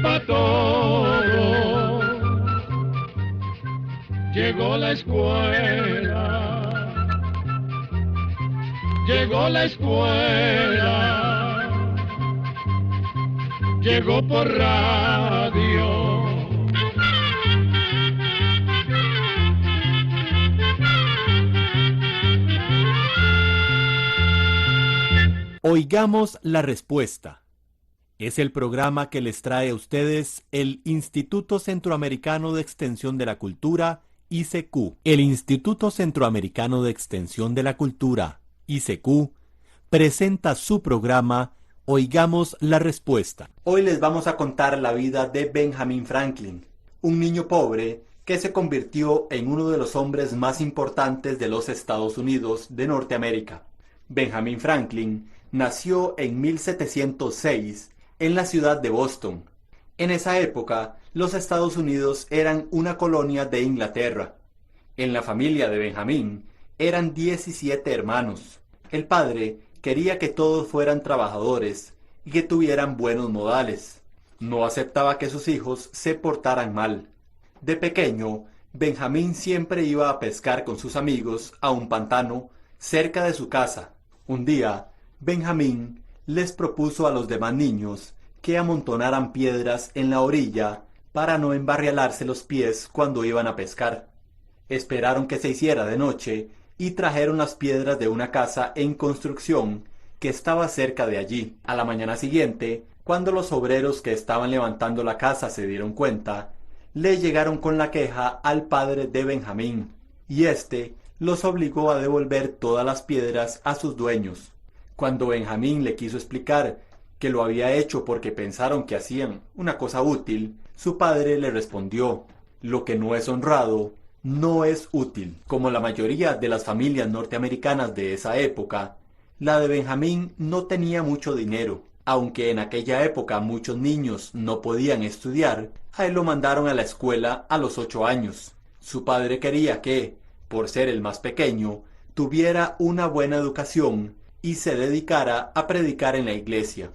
para todo. Llegó la escuela, llegó la escuela, llegó por radio. Oigamos la respuesta. Es el programa que les trae a ustedes el Instituto Centroamericano de Extensión de la Cultura, ICQ. El Instituto Centroamericano de Extensión de la Cultura, ICQ, presenta su programa Oigamos la Respuesta. Hoy les vamos a contar la vida de Benjamin Franklin, un niño pobre que se convirtió en uno de los hombres más importantes de los Estados Unidos de Norteamérica. Benjamin Franklin nació en 1706 en la ciudad de Boston. En esa época, los Estados Unidos eran una colonia de Inglaterra. En la familia de Benjamín eran 17 hermanos. El padre quería que todos fueran trabajadores y que tuvieran buenos modales. No aceptaba que sus hijos se portaran mal. De pequeño, Benjamín siempre iba a pescar con sus amigos a un pantano cerca de su casa. Un día, Benjamín les propuso a los demás niños que amontonaran piedras en la orilla para no embarrialarse los pies cuando iban a pescar. Esperaron que se hiciera de noche y trajeron las piedras de una casa en construcción que estaba cerca de allí. A la mañana siguiente, cuando los obreros que estaban levantando la casa se dieron cuenta, le llegaron con la queja al padre de Benjamín, y éste los obligó a devolver todas las piedras a sus dueños. Cuando Benjamín le quiso explicar que lo había hecho porque pensaron que hacían una cosa útil, su padre le respondió: lo que no es honrado no es útil. Como la mayoría de las familias norteamericanas de esa época, la de Benjamín no tenía mucho dinero. Aunque en aquella época muchos niños no podían estudiar, a él lo mandaron a la escuela a los 8 años. Su padre quería que, por ser el más pequeño, tuviera una buena educación y se dedicara a predicar en la iglesia.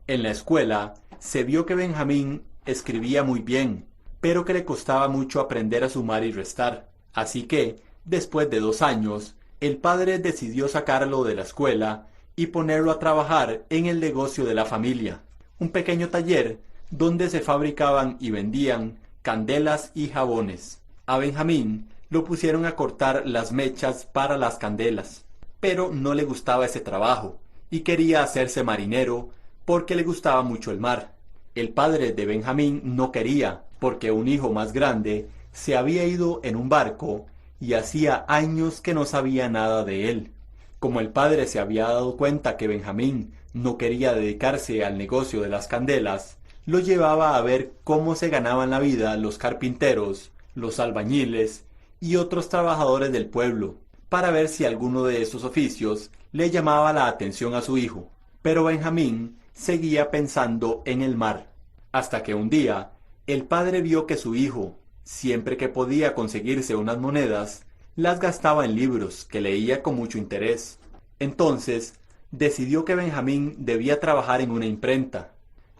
En la escuela se vio que Benjamín escribía muy bien, pero que le costaba mucho aprender a sumar y restar. Así que, después de 2 años, el padre decidió sacarlo de la escuela y ponerlo a trabajar en el negocio de la familia, un pequeño taller donde se fabricaban y vendían candelas y jabones. A Benjamín lo pusieron a cortar las mechas para las candelas, pero no le gustaba ese trabajo y quería hacerse marinero porque le gustaba mucho el mar. El padre de Benjamín no quería, porque un hijo más grande se había ido en un barco y hacía años que no sabía nada de él. Como el padre se había dado cuenta que Benjamín no quería dedicarse al negocio de las candelas, lo llevaba a ver cómo se ganaban la vida los carpinteros, los albañiles y otros trabajadores del pueblo, para ver si alguno de esos oficios le llamaba la atención a su hijo. Pero Benjamín seguía pensando en el mar, hasta que un día el padre vio que su hijo, siempre que podía conseguirse unas monedas, las gastaba en libros que leía con mucho interés. Entonces decidió que Benjamín debía trabajar en una imprenta.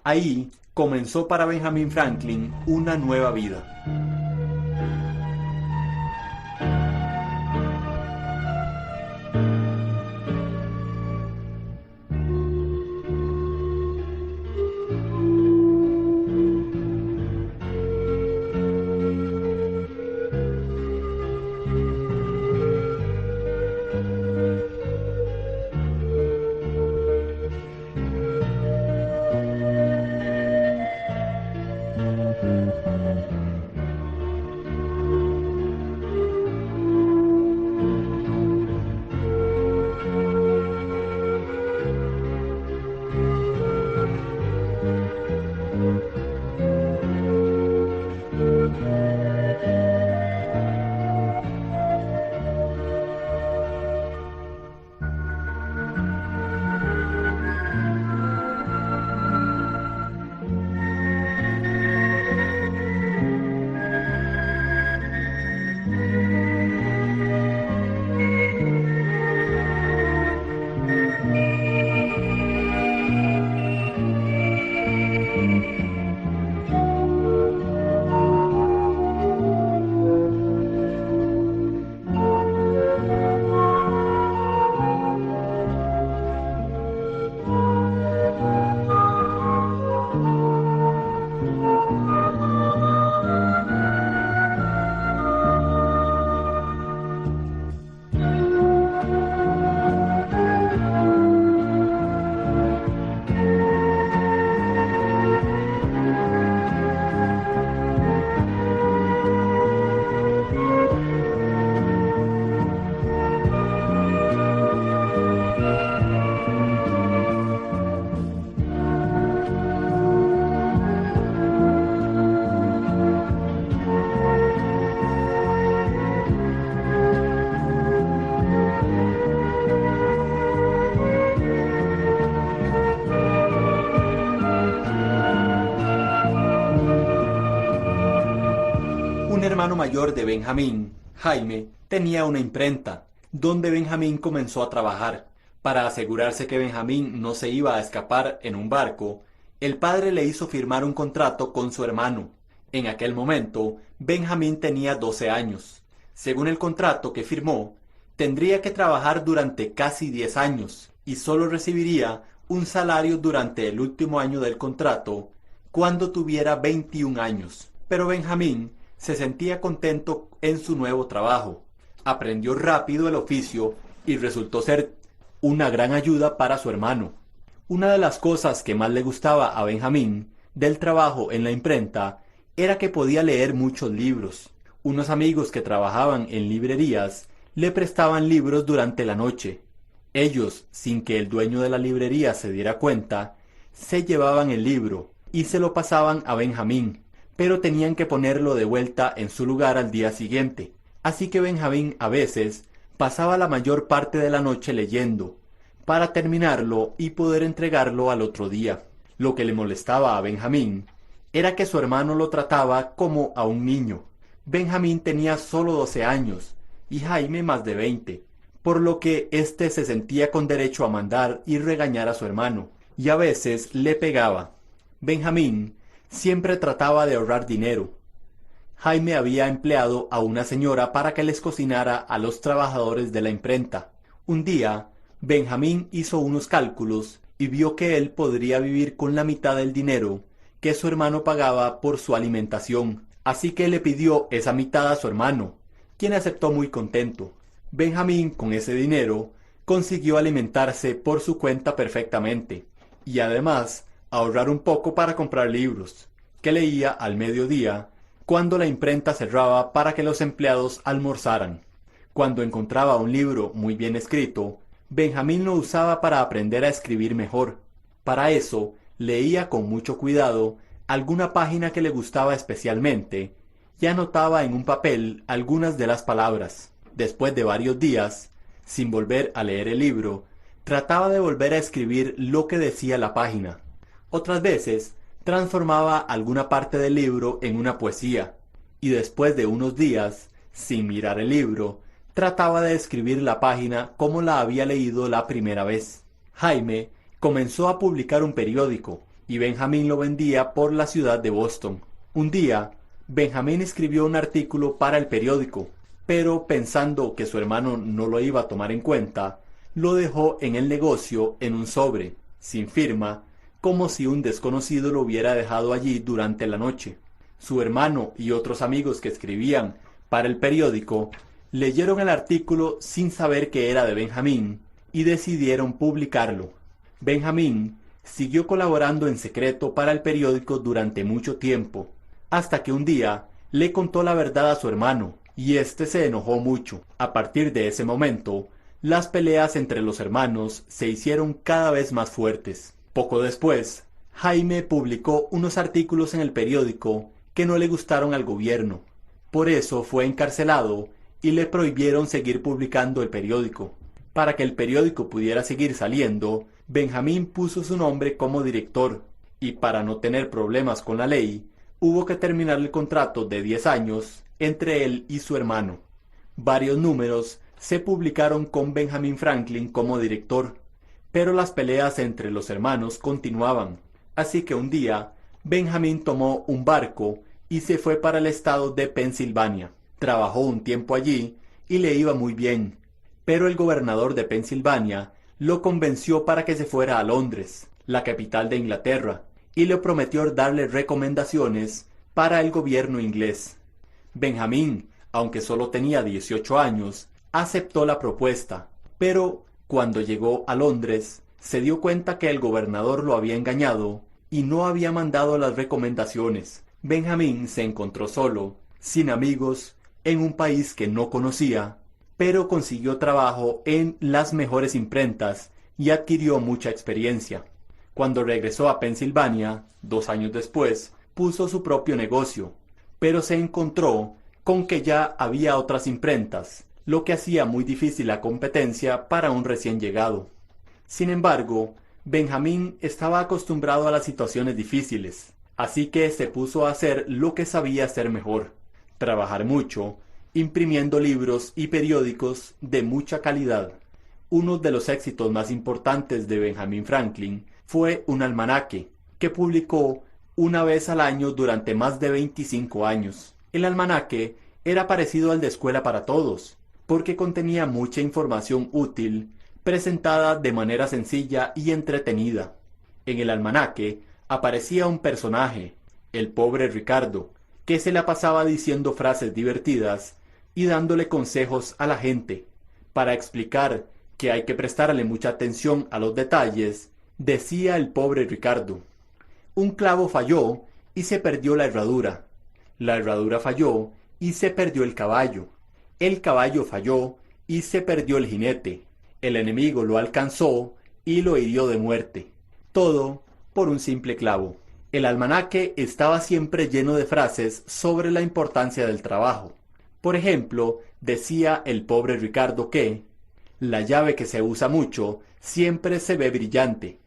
Ahí comenzó para Benjamin Franklin una nueva vida. hermano mayor de Benjamín, Jaime, tenía una imprenta, donde Benjamín comenzó a trabajar. Para asegurarse que Benjamín no se iba a escapar en un barco, el padre le hizo firmar un contrato con su hermano. En aquel momento, Benjamín tenía 12 años. Según el contrato que firmó, tendría que trabajar durante casi 10 años y solo recibiría un salario durante el último año del contrato, cuando tuviera 21 años. Pero Benjamín se sentía contento en su nuevo trabajo. Aprendió rápido el oficio y resultó ser una gran ayuda para su hermano. Una de las cosas que más le gustaba a Benjamín del trabajo en la imprenta era que podía leer muchos libros. Unos amigos que trabajaban en librerías le prestaban libros durante la noche. Ellos, sin que el dueño de la librería se diera cuenta, se llevaban el libro y se lo pasaban a Benjamín, pero tenían que ponerlo de vuelta en su lugar al día siguiente. Así que Benjamín a veces pasaba la mayor parte de la noche leyendo, para terminarlo y poder entregarlo al otro día. Lo que le molestaba a Benjamín era que su hermano lo trataba como a un niño. Benjamín tenía solo 12 años y Jaime más de 20, por lo que éste se sentía con derecho a mandar y regañar a su hermano, y a veces le pegaba. Benjamín siempre trataba de ahorrar dinero. Jaime había empleado a una señora para que les cocinara a los trabajadores de la imprenta. Un día, Benjamín hizo unos cálculos y vio que él podría vivir con la mitad del dinero que su hermano pagaba por su alimentación. Así que le pidió esa mitad a su hermano, quien aceptó muy contento. Benjamín, con ese dinero, consiguió alimentarse por su cuenta perfectamente, y además ahorrar un poco para comprar libros, que leía al mediodía, cuando la imprenta cerraba para que los empleados almorzaran. Cuando encontraba un libro muy bien escrito, Benjamín lo usaba para aprender a escribir mejor. Para eso, leía con mucho cuidado alguna página que le gustaba especialmente y anotaba en un papel algunas de las palabras. Después de varios días, sin volver a leer el libro, trataba de volver a escribir lo que decía la página. Otras veces, transformaba alguna parte del libro en una poesía, y después de unos días, sin mirar el libro, trataba de escribir la página como la había leído la primera vez. Jaime comenzó a publicar un periódico, y Benjamín lo vendía por la ciudad de Boston. Un día, Benjamín escribió un artículo para el periódico, pero pensando que su hermano no lo iba a tomar en cuenta, lo dejó en el negocio en un sobre, sin firma, como si un desconocido lo hubiera dejado allí durante la noche. Su hermano y otros amigos que escribían para el periódico leyeron el artículo sin saber que era de Benjamín y decidieron publicarlo. Benjamín siguió colaborando en secreto para el periódico durante mucho tiempo, hasta que un día le contó la verdad a su hermano, y éste se enojó mucho. A partir de ese momento, las peleas entre los hermanos se hicieron cada vez más fuertes. Poco después, Jaime publicó unos artículos en el periódico que no le gustaron al gobierno. Por eso fue encarcelado y le prohibieron seguir publicando el periódico. Para que el periódico pudiera seguir saliendo, Benjamín puso su nombre como director, y para no tener problemas con la ley, hubo que terminar el contrato de 10 años entre él y su hermano. Varios números se publicaron con Benjamin Franklin como director, pero las peleas entre los hermanos continuaban, así que un día Benjamín tomó un barco y se fue para el estado de Pensilvania. Trabajó un tiempo allí y le iba muy bien, pero el gobernador de Pensilvania lo convenció para que se fuera a Londres, la capital de Inglaterra, y le prometió darle recomendaciones para el gobierno inglés. Benjamín, aunque solo tenía 18 años, aceptó la propuesta, pero cuando llegó a Londres, se dio cuenta que el gobernador lo había engañado y no había mandado las recomendaciones. Benjamín se encontró solo, sin amigos, en un país que no conocía, pero consiguió trabajo en las mejores imprentas y adquirió mucha experiencia. Cuando regresó a Pensilvania, 2 años después, puso su propio negocio, pero se encontró con que ya había otras imprentas, lo que hacía muy difícil la competencia para un recién llegado. Sin embargo, Benjamín estaba acostumbrado a las situaciones difíciles, así que se puso a hacer lo que sabía hacer mejor: trabajar mucho, imprimiendo libros y periódicos de mucha calidad. Uno de los éxitos más importantes de Benjamin Franklin fue un almanaque, que publicó una vez al año durante más de 25 años. El almanaque era parecido al de Escuela para Todos, porque contenía mucha información útil, presentada de manera sencilla y entretenida. En el almanaque aparecía un personaje, el pobre Ricardo, que se la pasaba diciendo frases divertidas y dándole consejos a la gente. Para explicar que hay que prestarle mucha atención a los detalles, decía el pobre Ricardo: un clavo falló y se perdió la herradura. La herradura falló y se perdió el caballo. El caballo falló y se perdió el jinete. El enemigo lo alcanzó y lo hirió de muerte. Todo por un simple clavo. El almanaque estaba siempre lleno de frases sobre la importancia del trabajo. Por ejemplo, decía el pobre Ricardo que la llave que se usa mucho siempre se ve brillante.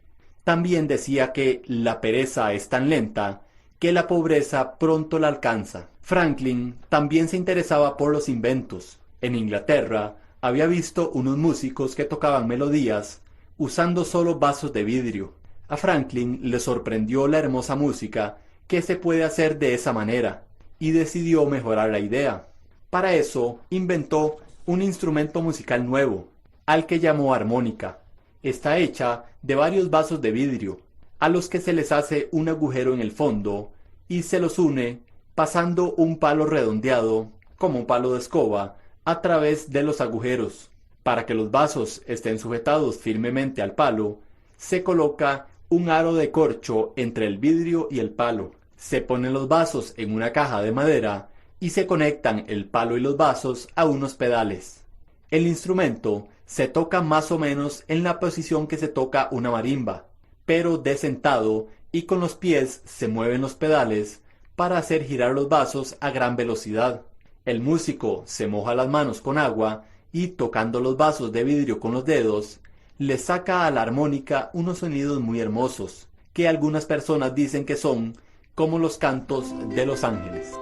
También decía que la pereza es tan lenta que la pobreza pronto la alcanza. Franklin también se interesaba por los inventos. En Inglaterra había visto unos músicos que tocaban melodías usando solo vasos de vidrio. A Franklin le sorprendió la hermosa música que se puede hacer de esa manera y decidió mejorar la idea. Para eso inventó un instrumento musical nuevo, al que llamó armónica. Está hecha de varios vasos de vidrio, a los que se les hace un agujero en el fondo y se los une pasando un palo redondeado, como un palo de escoba, a través de los agujeros. Para que los vasos estén sujetados firmemente al palo, se coloca un aro de corcho entre el vidrio y el palo. Se ponen los vasos en una caja de madera y se conectan el palo y los vasos a unos pedales. El instrumento se toca más o menos en la posición que se toca una marimba, pero de sentado, y con los pies se mueven los pedales para hacer girar los vasos a gran velocidad. El músico se moja las manos con agua y, tocando los vasos de vidrio con los dedos, le saca a la armónica unos sonidos muy hermosos, que algunas personas dicen que son como los cantos de los ángeles.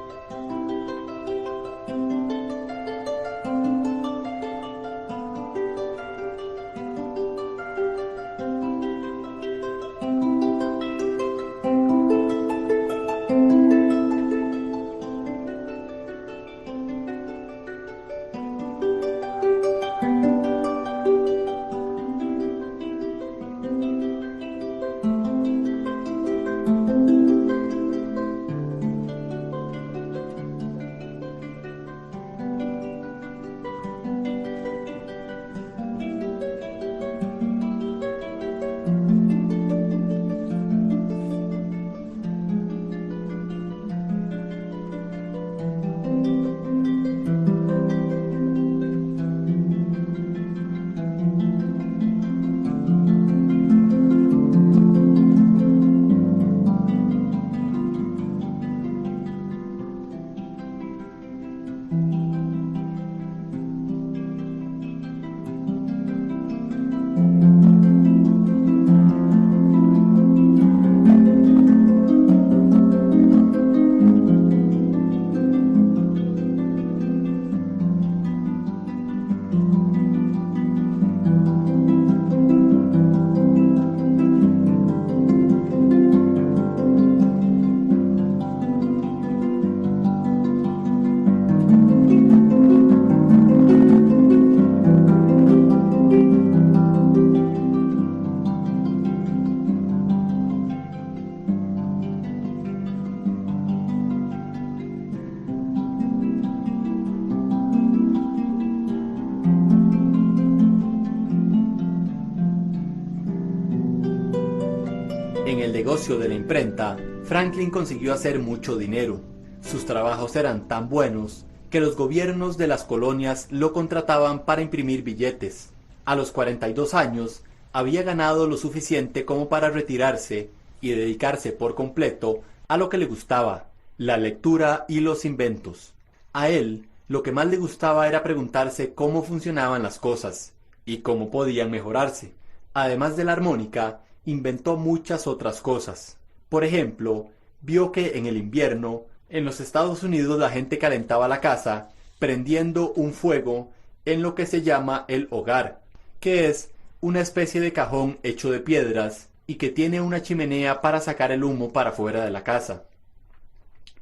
En el negocio de la imprenta, Franklin consiguió hacer mucho dinero. Sus trabajos eran tan buenos que los gobiernos de las colonias lo contrataban para imprimir billetes. A los 42 años, había ganado lo suficiente como para retirarse y dedicarse por completo a lo que le gustaba, la lectura y los inventos. A él, lo que más le gustaba era preguntarse cómo funcionaban las cosas y cómo podían mejorarse. Además de la armónica, inventó muchas otras cosas. Por ejemplo, vio que en el invierno En los Estados Unidos la gente calentaba la casa prendiendo un fuego en lo que se llama el hogar, que es una especie de cajón hecho de piedras y que tiene una chimenea para sacar el humo para fuera de la casa.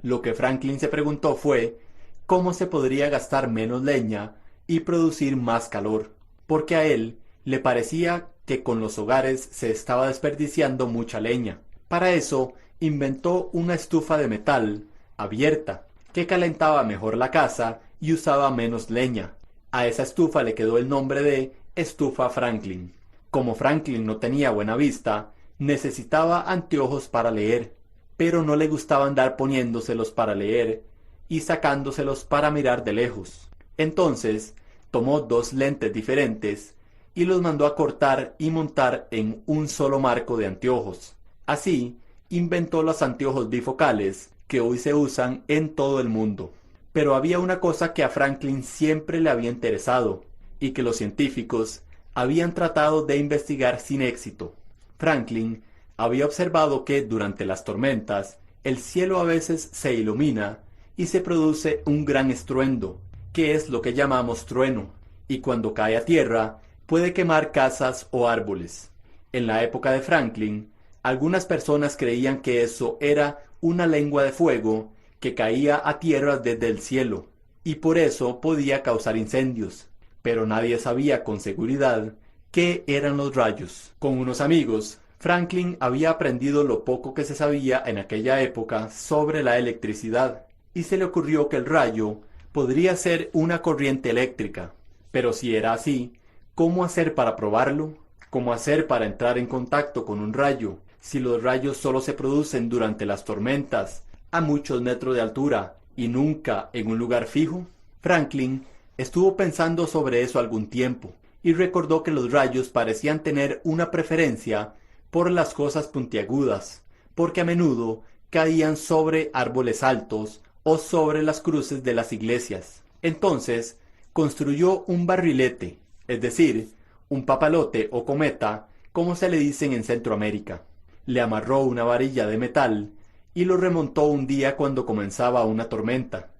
Lo que Franklin se preguntó fue cómo se podría gastar menos leña y producir más calor, porque a él le parecía que con los hogares se estaba desperdiciando mucha leña. Para eso inventó una estufa de metal abierta que calentaba mejor la casa y usaba menos leña. A esa estufa le quedó el nombre de estufa Franklin. Como Franklin no tenía buena vista, necesitaba anteojos para leer, pero no le gustaba andar poniéndoselos para leer y sacándoselos para mirar de lejos. Entonces tomó dos lentes diferentes y los mandó a cortar y montar en un solo marco de anteojos. Así inventó los anteojos bifocales que hoy se usan en todo el mundo. Pero había una cosa que a Franklin siempre le había interesado y que los científicos habían tratado de investigar sin éxito. Franklin había observado que durante las tormentas el cielo a veces se ilumina y se produce un gran estruendo, que es lo que llamamos trueno, y cuando cae a tierra puede quemar casas o árboles. En la época de Franklin, algunas personas creían que eso era una lengua de fuego que caía a tierra desde el cielo, y por eso podía causar incendios, pero nadie sabía con seguridad qué eran los rayos. Con unos amigos, Franklin había aprendido lo poco que se sabía en aquella época sobre la electricidad, y se le ocurrió que el rayo podría ser una corriente eléctrica. Pero si era así, ¿cómo hacer para probarlo? ¿Cómo hacer para entrar en contacto con un rayo si los rayos solo se producen durante las tormentas, a muchos metros de altura y nunca en un lugar fijo? Franklin estuvo pensando sobre eso algún tiempo y recordó que los rayos parecían tener una preferencia por las cosas puntiagudas, porque a menudo caían sobre árboles altos o sobre las cruces de las iglesias. Entonces construyó un barrilete, es decir, un papalote o cometa, como se le dicen en Centroamérica. Le amarró una varilla de metal y lo remontó un día cuando comenzaba una tormenta.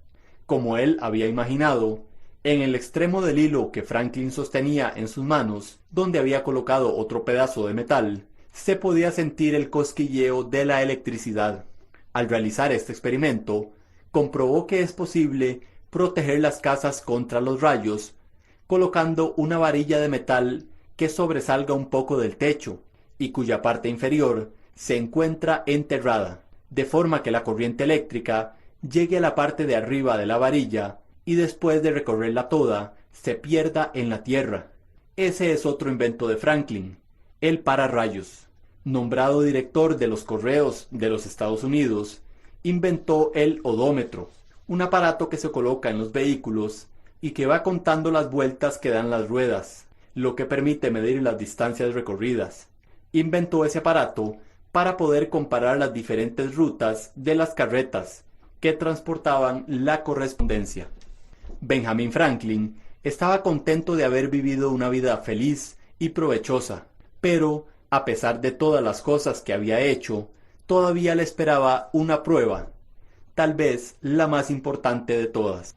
Como él había imaginado, en el extremo del hilo que Franklin sostenía en sus manos, donde había colocado otro pedazo de metal, se podía sentir el cosquilleo de la electricidad. Al realizar este experimento, comprobó que es posible proteger las casas contra los rayos, colocando una varilla de metal que sobresalga un poco del techo y cuya parte inferior se encuentra enterrada, de forma que la corriente eléctrica llegue a la parte de arriba de la varilla y después de recorrerla toda, se pierda en la tierra. Ese es otro invento de Franklin, el pararrayos. Nombrado director de los correos de los Estados Unidos, inventó el odómetro, un aparato que se coloca en los vehículos y que va contando las vueltas que dan las ruedas, lo que permite medir las distancias recorridas. Inventó ese aparato para poder comparar las diferentes rutas de las carretas que transportaban la correspondencia. Benjamin Franklin estaba contento de haber vivido una vida feliz y provechosa, pero, a pesar de todas las cosas que había hecho, todavía le esperaba una prueba, tal vez la más importante de todas.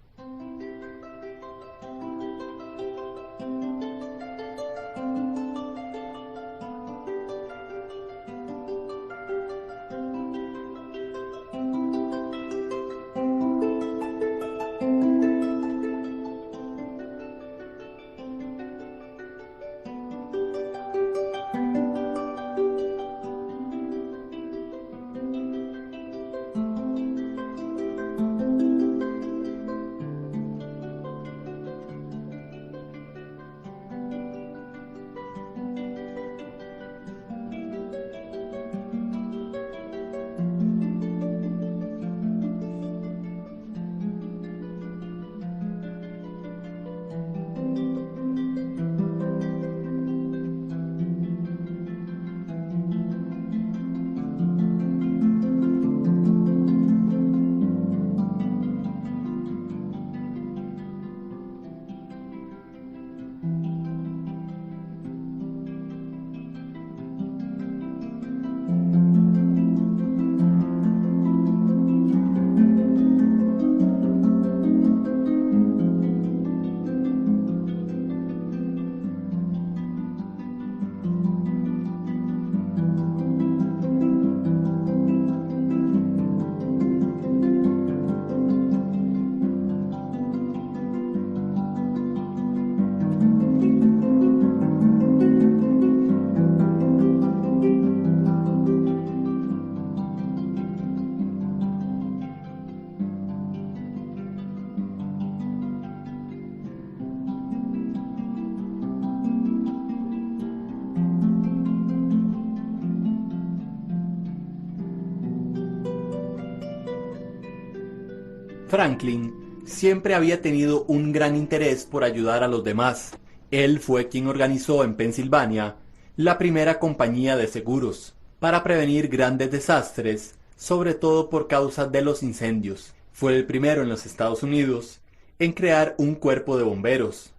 Franklin siempre había tenido un gran interés por ayudar a los demás. Él fue quien organizó en Pensilvania la primera compañía de seguros para prevenir grandes desastres, sobre todo por causa de los incendios. Fue el primero en los Estados Unidos en crear un cuerpo de bomberos.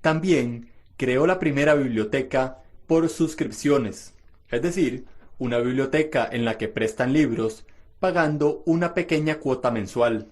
También creó la primera biblioteca por suscripciones, es decir, una biblioteca en la que prestan libros pagando una pequeña cuota mensual.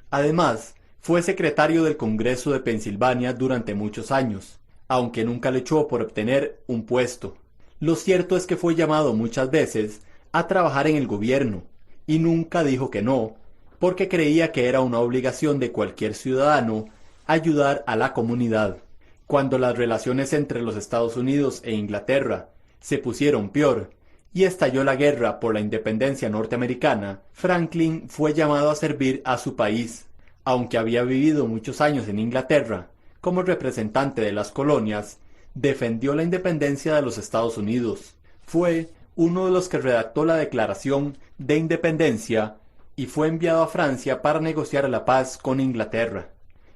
Además, fue secretario del Congreso de Pensilvania durante muchos años, aunque nunca luchó por obtener un puesto. Lo cierto es que fue llamado muchas veces a trabajar en el gobierno, y nunca dijo que no, porque creía que era una obligación de cualquier ciudadano ayudar a la comunidad. Cuando las relaciones entre los Estados Unidos e Inglaterra se pusieron peor y estalló la guerra por la independencia norteamericana, Franklin fue llamado a servir a su país. Aunque había vivido muchos años en Inglaterra como representante de las colonias, defendió la independencia de los Estados Unidos. Fue uno de los que redactó la Declaración de Independencia y fue enviado a Francia para negociar la paz con Inglaterra.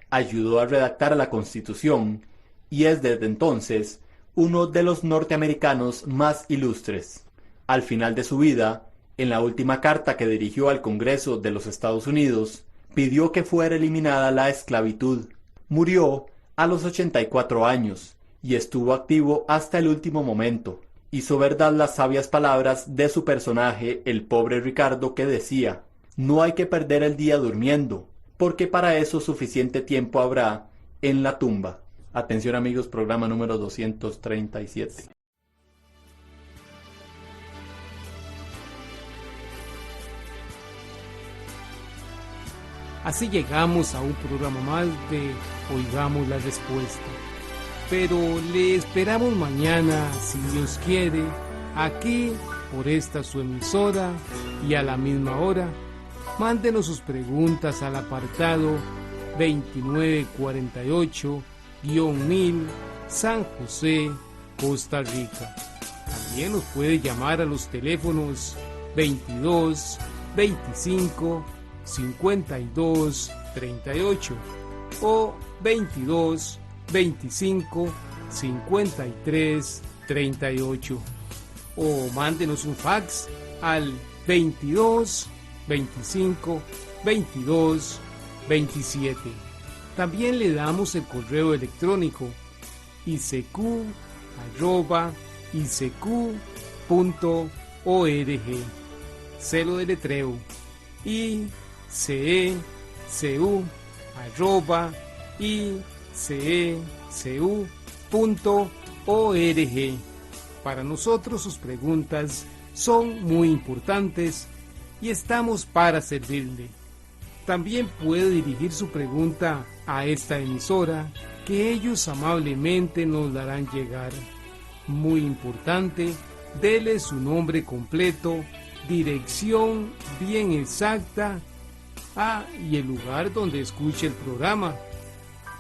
Ayudó a redactar la Constitución y es desde entonces uno de los norteamericanos más ilustres. Al final de su vida, en la última carta que dirigió al Congreso de los Estados Unidos, pidió que fuera eliminada la esclavitud. Murió a los 84 años y estuvo activo hasta el último momento. Hizo verdad las sabias palabras de su personaje, el pobre Ricardo, que decía: «No hay que perder el día durmiendo, porque para eso suficiente tiempo habrá en la tumba». Atención amigos, programa número 237. Así llegamos a un programa más de Oigamos la Respuesta. Pero le esperamos mañana, si Dios quiere, aquí por esta su emisora y a la misma hora. Mándenos sus preguntas al apartado 2948-1000 San José, Costa Rica. También nos puede llamar a los teléfonos 22 25 52 38 o 22 25 53 38 o mándenos un fax al 22 25 22 27. También le damos el correo electrónico icq@icq.org. Se lo deletreo: icq@icq.org. Para nosotros sus preguntas son muy importantes y estamos para servirle. También puede dirigir su pregunta a esta emisora, que ellos amablemente nos la harán llegar. Muy importante, dele su nombre completo, dirección bien exacta, y el lugar donde escuche el programa.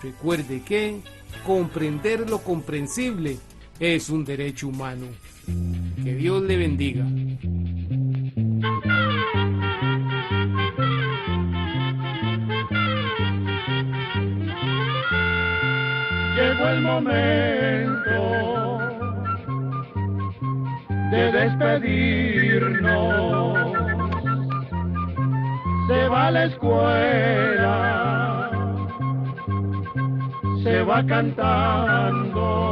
Recuerde que comprender lo comprensible es un derecho humano. Que Dios le bendiga. Llegó el momento de despedirnos. Se va a la escuela, se va cantando.